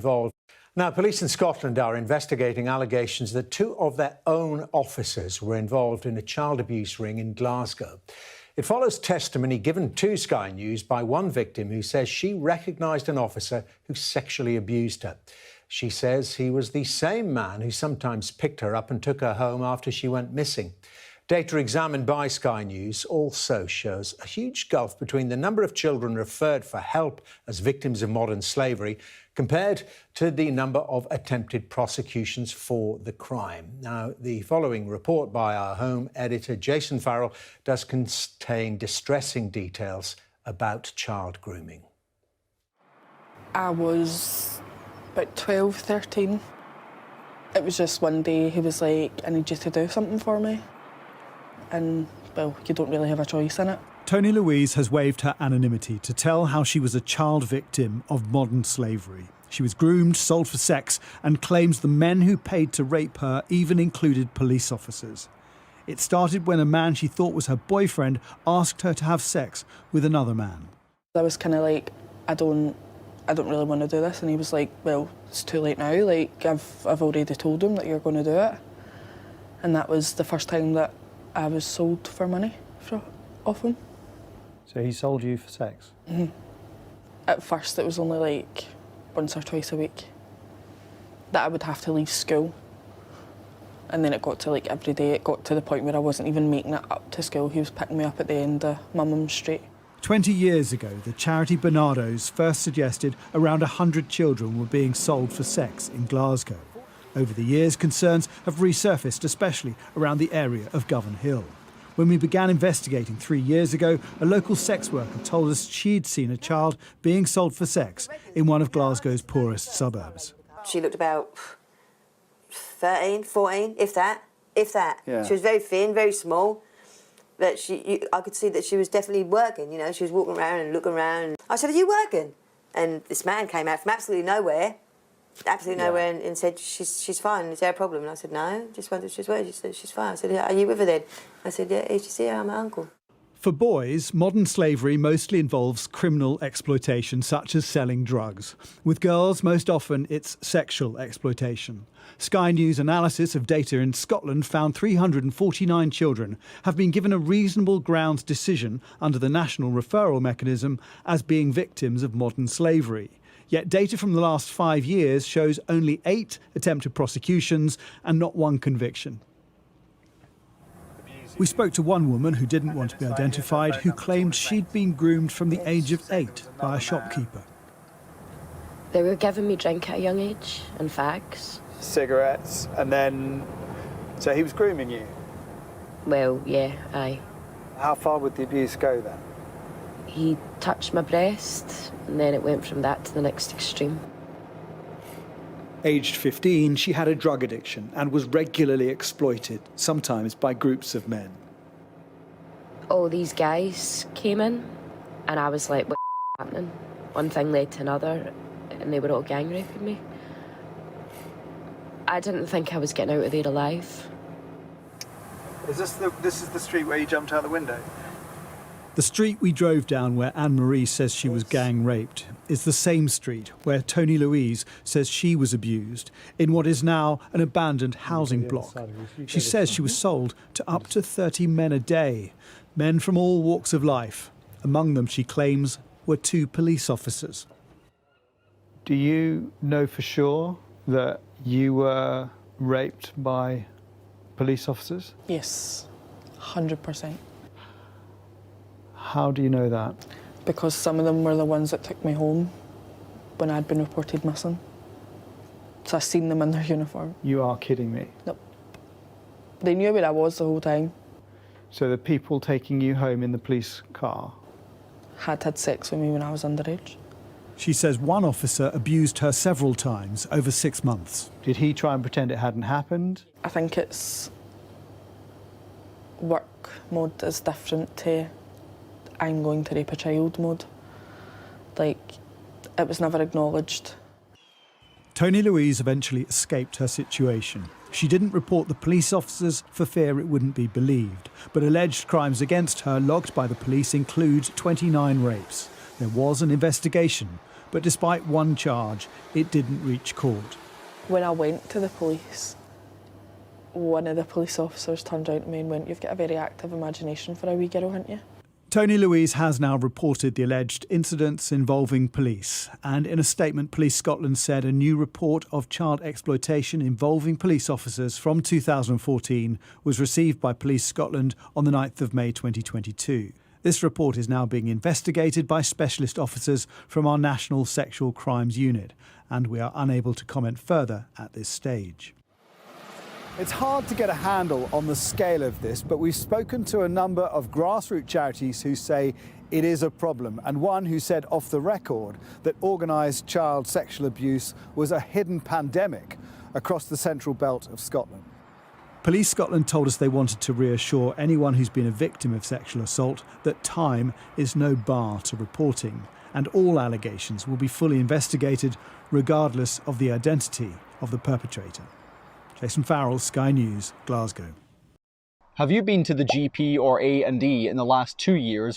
involved. Now, police in Scotland are investigating allegations that two of their own officers were involved in a child abuse ring in Glasgow. It follows testimony given to Sky News by one victim who says she recognised an officer who sexually abused her. She says he was the same man who sometimes picked her up and took her home after she went missing. Data examined by Sky News also shows a huge gulf between the number of children referred for help as victims of modern slavery compared to the number of attempted prosecutions for the crime. Now, the following report by our Home editor, Jason Farrell, does contain distressing details about child grooming. I was about 12, 13. It was just one day he was like, I need you to do something for me. And, well, you don't really have a choice in it. Tony Louise has waived her anonymity to tell how she was a child victim of modern slavery. She was groomed, sold for sex, and claims the men who paid to rape her even included police officers. It started when a man she thought was her boyfriend asked her to have sex with another man. I was kind of like, I don't really want to do this. And he was like, well, it's too late now. Like, I've already told him that you're going to do it. And that was the first time that I was sold for money off him. So he sold you for sex? Mm-hmm. At first it was only like once or twice a week that I would have to leave school. And then it got to like every day. It got to the point where I wasn't even making it up to school. He was picking me up at the end of Mum Street. 20 years ago, the charity Bernardo's first suggested around 100 children were being sold for sex in Glasgow. Over the years, concerns have resurfaced, especially around the area of Govanhill. When we began investigating 3 years ago, a local sex worker told us she'd seen a child being sold for sex in one of Glasgow's poorest suburbs. She looked about 13, 14, if that. Yeah. She was very thin, very small. But I could see that she was definitely working, you know. She was walking around and looking around. I said, are you working? And this man came out from absolutely nowhere, and said, she's fine, is there a problem? And I said, no, just wondered if she's working. She said, she's fine. I said, are you with her then? I said, yeah, did you see her? I'm her uncle. For boys, modern slavery mostly involves criminal exploitation, such as selling drugs. With girls, most often it's sexual exploitation. Sky News analysis of data in Scotland found 349 children have been given a reasonable grounds decision under the national referral mechanism as being victims of modern slavery. Yet data from the last 5 years shows only 8 attempted prosecutions and not one conviction. We spoke to one woman who didn't want to be identified, who claimed she'd been groomed from the age of 8 by a shopkeeper. They were giving me drink at a young age and fags. Cigarettes, and then... So he was grooming you? Well, yeah, aye. How far would the abuse go then? He touched my breast, and then it went from that to the next extreme. Aged 15, she had a drug addiction and was regularly exploited, sometimes by groups of men. All these guys came in, and I was like, what's happening? One thing led to another, and they were all gang raping me. I didn't think I was getting out of there alive. This is the street where you jumped out the window? The street we drove down where Anne-Marie says she was gang raped is the same street where Tony Louise says she was abused in what is now an abandoned housing block. She says she was sold to up to 30 men a day, men from all walks of life. Among them, she claims, were 2 police officers. Do you know for sure that you were raped by police officers? Yes, 100%. How do you know that? Because some of them were the ones that took me home when I'd been reported missing. So I seen them in their uniform. You are kidding me? Nope. They knew where I was the whole time. So the people taking you home in the police car Had sex with me when I was underage. She says one officer abused her several times over 6 months. Did he try and pretend it hadn't happened? I think it's work mode is different to I'm going to rape a child mode. Like, it was never acknowledged. Tony Louise eventually escaped her situation. She didn't report the police officers for fear it wouldn't be believed, but alleged crimes against her logged by the police include 29 rapes. There was an investigation, But despite one charge, it didn't reach court. When I went to the police, one of the police officers turned around to me and went, "You've got a very active imagination for a wee girl, haven't you?" Tony Louise has now reported the alleged incidents involving police, and in a statement, Police Scotland said a new report of child exploitation involving police officers from 2014 was received by Police Scotland on the 9th of May 2022. This report is now being investigated by specialist officers from our National Sexual Crimes Unit, and we are unable to comment further at this stage. It's hard to get a handle on the scale of this, but we've spoken to a number of grassroots charities who say it is a problem, and one who said off the record that organised child sexual abuse was a hidden pandemic across the central belt of Scotland. Police Scotland told us they wanted to reassure anyone who's been a victim of sexual assault that time is no bar to reporting, and all allegations will be fully investigated regardless of the identity of the perpetrator. Jason Farrell, Sky News, Glasgow. Have you been to the GP or A&E in the last 2 years